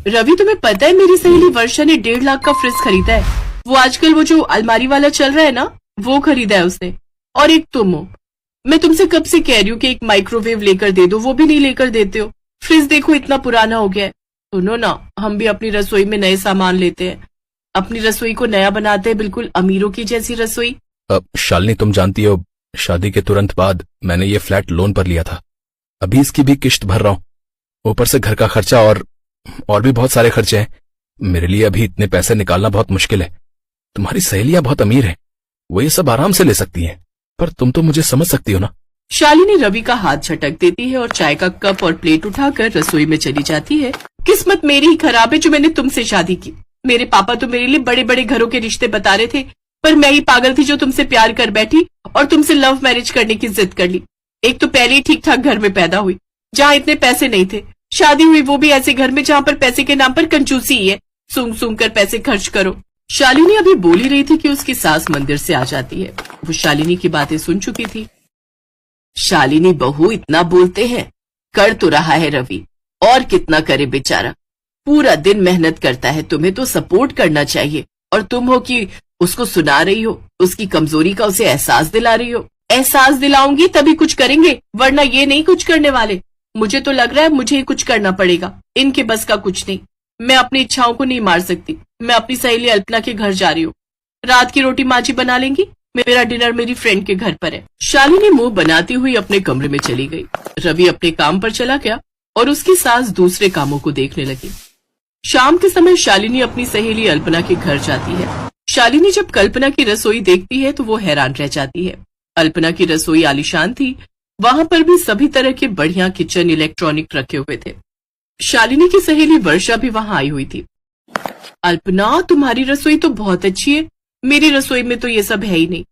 रवि, तुम्हें पता है मेरी सहेली वर्षा ने 1.5 लाख का फ्रिज खरीदा है। वो आजकल वो जो अलमारी वाला चल रहा है ना, वो खरीदा है उसने। और एक तुम हो। मैं तुमसे कब से कह रही हूँ कि एक माइक्रोवेव लेकर दे दो, वो भी नहीं लेकर देते हो। फ्रिज देखो इतना पुराना हो गया है। सुनो ना, हम भी अपनी रसोई में नए सामान लेते हैं, अपनी रसोई को नया बनाते हैं, बिल्कुल अमीरों की जैसी रसोई। शालिनी, तुम जानती हो शादी के तुरंत बाद मैंने ये फ्लैट लोन पर लिया था। अभी इसकी भी किश्त भर रहा हूँ, ऊपर से घर का खर्चा और भी बहुत सारे खर्चे हैं। मेरे लिए अभी इतने पैसे निकालना बहुत मुश्किल है। तुम्हारी सहेलियां बहुत अमीर हैं, वो ये सब आराम से ले सकती हैं, पर तुम तो मुझे समझ सकती हो ना। शालिनी रवि का हाथ झटक देती है और चाय का कप और प्लेट उठाकर रसोई में चली जाती है। किस्मत मेरी ही खराब है जो मैंने तुमसे शादी की। मेरे पापा तो मेरे लिए बड़े बड़े घरों के रिश्ते बता रहे थे, पर मैं ही पागल थी जो तुमसे प्यार कर बैठी और तुमसे लव मैरिज करने की जिद कर ली। एक तो पहले ही ठीक ठाक घर में पैदा हुई जहाँ इतने पैसे नहीं थे, शादी हुई वो भी ऐसे घर में जहाँ पर पैसे के नाम पर कंजूसी ही है, सूंघ सूंघ कर पैसे खर्च करो। शालिनी अभी बोल ही रही थी कि उसकी सास मंदिर से आ जाती है। वो शालिनी की बातें सुन चुकी थी। शालिनी बहू इतना बोलते हैं, कर तो रहा है रवि, और कितना करे बेचारा, पूरा दिन मेहनत करता है, तुम्हें तो सपोर्ट करना चाहिए। और तुम हो कि उसको सुना रही हो, उसकी कमजोरी का उसे एहसास दिला रही हो। एहसास दिलाऊंगी तभी कुछ करेंगे, वरना ये नहीं कुछ करने वाले। मुझे तो लग रहा है मुझे ही कुछ करना पड़ेगा, इनके बस का कुछ नहीं। मैं अपनी इच्छाओं को नहीं मार सकती। मैं अपनी सहेली अल्पना के घर जा रही हूँ, रात की रोटी माँ जी बना लेंगी, मेरा डिनर मेरी फ्रेंड के घर पर है। शालिनी मुंह बनाती हुई अपने कमरे में चली गई। रवि अपने काम पर चला गया और उसकी सास दूसरे कामों को देखने लगी। शाम के समय शालिनी अपनी सहेली अल्पना के घर जाती है। शालिनी जब कल्पना की रसोई देखती है तो वो हैरान रह जाती है। अल्पना की रसोई आलीशान थी, वहां पर भी सभी तरह के बढ़िया किचन इलेक्ट्रॉनिक रखे हुए थे। शालिनी की सहेली वर्षा भी वहां आई हुई थी। अल्पना, तुम्हारी रसोई तो बहुत अच्छी है, मेरी रसोई में तो ये सब है ही नहीं।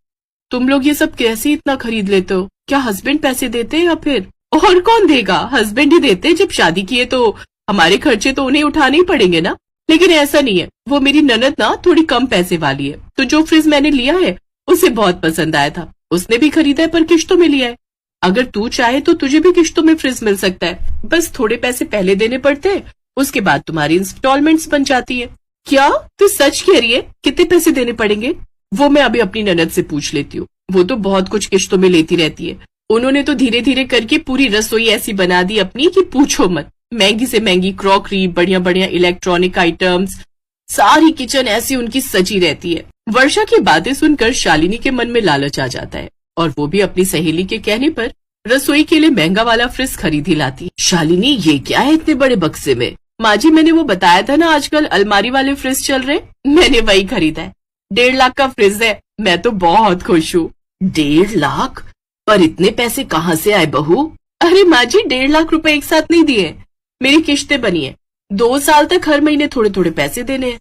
तुम लोग ये सब कैसे इतना खरीद लेते हो? क्या हस्बैंड पैसे देते हैं या फिर और कौन देगा? हस्बैंड ही देते हैं। जब शादी किए तो हमारे खर्चे तो उन्हें उठाने ही पड़ेंगे ना। लेकिन ऐसा नहीं है, वो मेरी ननद ना थोड़ी कम पैसे वाली है, तो जो फ्रिज मैंने लिया है उसे बहुत पसंद आया था, उसने भी खरीदा है, पर किश्तों में लिया है। अगर तू चाहे तो तुझे भी किश्तों में फ्रिज मिल सकता है, बस थोड़े पैसे पहले देने पड़ते हैं, उसके बाद तुम्हारी इंस्टॉलमेंट्स बन जाती है। क्या तू सच कह रही है? कितने पैसे देने पड़ेंगे? वो मैं अभी अपनी ननद से पूछ लेती हूँ, वो तो बहुत कुछ किश्तों में लेती रहती है। उन्होंने तो धीरे धीरे करके पूरी रसोई ऐसी बना दी अपनी कि पूछो मत। महंगी से महंगी क्रॉकरी, बढ़िया बढ़िया इलेक्ट्रॉनिक आइटम्स, सारी किचन ऐसी उनकी सजी रहती है। वर्षा की बातें सुनकर शालिनी के मन में लालच आ जाता है और वो भी अपनी सहेली के कहने पर रसोई के लिए महंगा वाला फ्रिज खरीद ही लाती। शालिनी, ये क्या है इतने बड़े बक्से में? माँ जी, मैंने वो बताया था ना आजकल अलमारी वाले फ्रिज चल रहे, मैंने वही खरीदा है। 1.5 लाख का फ्रिज है, मैं तो बहुत खुश हूँ। 1.5 लाख? पर इतने पैसे कहाँ से आए बहू? अरे माँ जी, 1.5 लाख रुपए एक साथ नहीं दिए, मेरी किश्तें बनी है, 2 साल तक हर महीने थोड़े थोड़े पैसे देने हैं।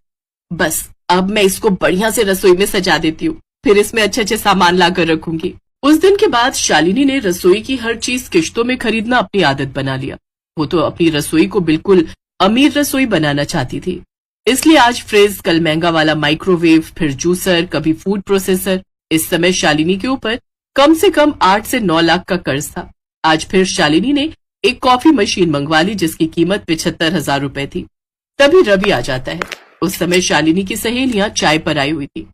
बस अब मैं इसको बढ़िया से रसोई में सजा देती हूँ, फिर इसमें अच्छे अच्छे सामान लाकर रखूंगी। उस दिन के बाद शालिनी ने रसोई की हर चीज किश्तों में खरीदना अपनी आदत बना लिया। वो तो अपनी रसोई को बिल्कुल अमीर रसोई बनाना चाहती थी, इसलिए आज फ्रिज, कल महंगा वाला माइक्रोवेव, फिर जूसर, कभी फूड प्रोसेसर। इस समय शालिनी के ऊपर कम से कम 8 से 9 लाख का कर्ज था। आज फिर शालिनी ने एक कॉफी मशीन मंगवा ली जिसकी कीमत 75,000 रुपए थी। तभी रवि आ जाता है। उस समय शालिनी की सहेलियां चाय पर आई हुई थी।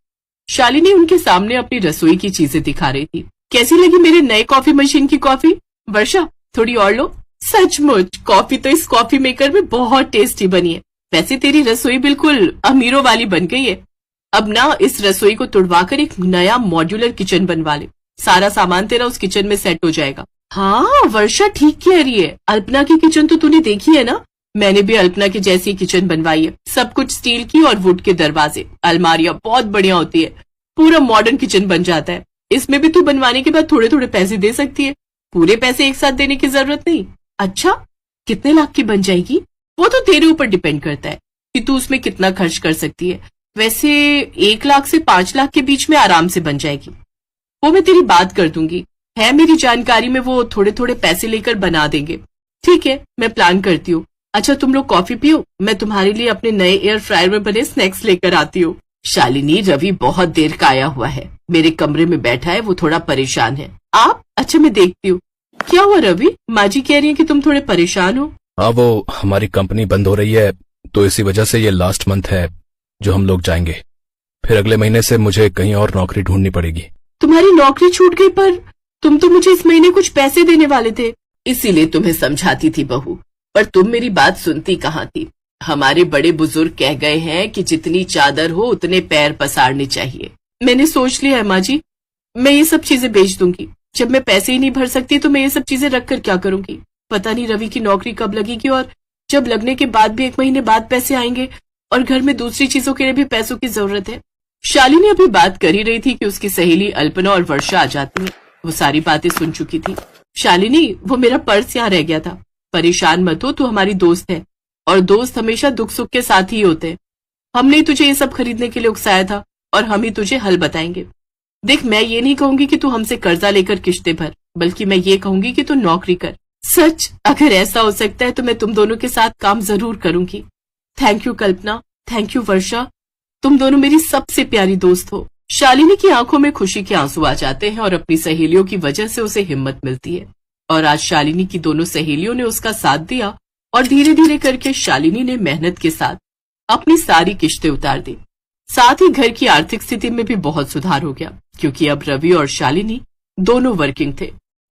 शालिनी उनके सामने अपनी रसोई की चीजें दिखा रही थी। कैसी लगी मेरे नए कॉफी मशीन की कॉफी? वर्षा, थोड़ी और लो। सचमुच कॉफी तो इस कॉफी मेकर में बहुत टेस्टी बनी है। वैसे तेरी रसोई बिल्कुल अमीरों वाली बन गई है। अब ना इस रसोई को तुड़वाकर एक नया मॉड्यूलर किचन बनवा ले, सारा सामान तेरा उस किचन में सेट हो जाएगा। हाँ, वर्षा ठीक कह रही है। अल्पना की किचन तो तूने देखी है ना? मैंने भी अल्पना की जैसी किचन बनवाई है, सब कुछ स्टील की और वुड के दरवाजे, अलमारियां बहुत बढ़िया होती है, पूरा मॉडर्न किचन बन जाता है। इसमें भी तू बनवाने के बाद थोड़े थोड़े पैसे दे सकती है, पूरे पैसे एक साथ देने की जरूरत नहीं। अच्छा, कितने लाख की बन जाएगी? वो तो तेरे ऊपर डिपेंड करता है कि तू उसमें कितना खर्च कर सकती है। वैसे 1 लाख से 5 लाख के बीच में आराम से बन जाएगी। वो मैं तेरी बात कर दूंगी, है मेरी जानकारी में वो थोड़े थोड़े पैसे लेकर बना देंगे। ठीक है, मैं प्लान करती हूँ। अच्छा, तुम लोग कॉफी पियो, मैं तुम्हारे लिए अपने नए एयर फ्रायर में बने स्नैक्स लेकर आती हूँ। शालिनी, रवि बहुत देर का आया हुआ है, मेरे कमरे में बैठा है, वो थोड़ा परेशान है। आप? अच्छा, मैं देखती हूँ। क्या हुआ रवि? माँ जी कह रही है कि तुम थोड़े परेशान हो। हाँ, वो हमारी कंपनी बंद हो रही है तो इसी वजह से ये लास्ट मंथ है जो हम लोग जाएंगे। फिर अगले महीने से मुझे कहीं और नौकरी ढूंढनी पड़ेगी। तुम्हारी नौकरी छूट गई, पर तुम तो मुझे इस महीने कुछ पैसे देने वाले थे, इसीलिए तुम्हें समझाती थी बहू, पर तुम मेरी बात सुनती कहाँ थी। हमारे बड़े बुजुर्ग कह गए हैं कि जितनी चादर हो उतने पैर पसारने चाहिए। मैंने सोच लिया है माँ जी, मैं ये सब चीजें बेच दूंगी। जब मैं पैसे ही नहीं भर सकती तो मैं ये सब चीजें रख कर क्या करूंगी। पता नहीं रवि की नौकरी कब लगेगी, और जब लगने के बाद भी 1 महीने बाद पैसे आएंगे, और घर में दूसरी चीजों के लिए भी पैसों की जरूरत है। शालिनी अभी बात कर ही रही थी कि उसकी सहेली अल्पना और वर्षा आ जाती है। वो सारी बातें सुन चुकी थी। शालिनी, वो मेरा पर्स यहाँ रह गया था। परेशान मत हो, तू हमारी दोस्त है, और दोस्त हमेशा दुख सुख के साथ ही होते हैं। हमने ही तुझे ये सब खरीदने के लिए उकसाया था, और हम ही तुझे हल बताएंगे। देख, मैं ये नहीं कहूंगी कि तू हमसे कर्जा लेकर किश्तें भर, बल्कि मैं ये कहूंगी कि तू नौकरी कर। सच, अगर ऐसा हो सकता है तो मैं तुम दोनों के साथ काम जरूर करूंगी। Thank you Kalpana, thank you Varsha, तुम दोनों मेरी सबसे प्यारी दोस्त हो। शालिनी की आंखों में खुशी के आंसू आ जाते हैं और अपनी सहेलियों की वजह से उसे हिम्मत मिलती है। और आज शालिनी की दोनों सहेलियों ने उसका साथ दिया, और धीरे धीरे करके शालिनी ने मेहनत के साथ अपनी सारी किश्तें उतार दी। साथ ही घर की आर्थिक स्थिति में भी बहुत सुधार हो गया, क्योंकि अब रवि और शालिनी दोनों वर्किंग थे।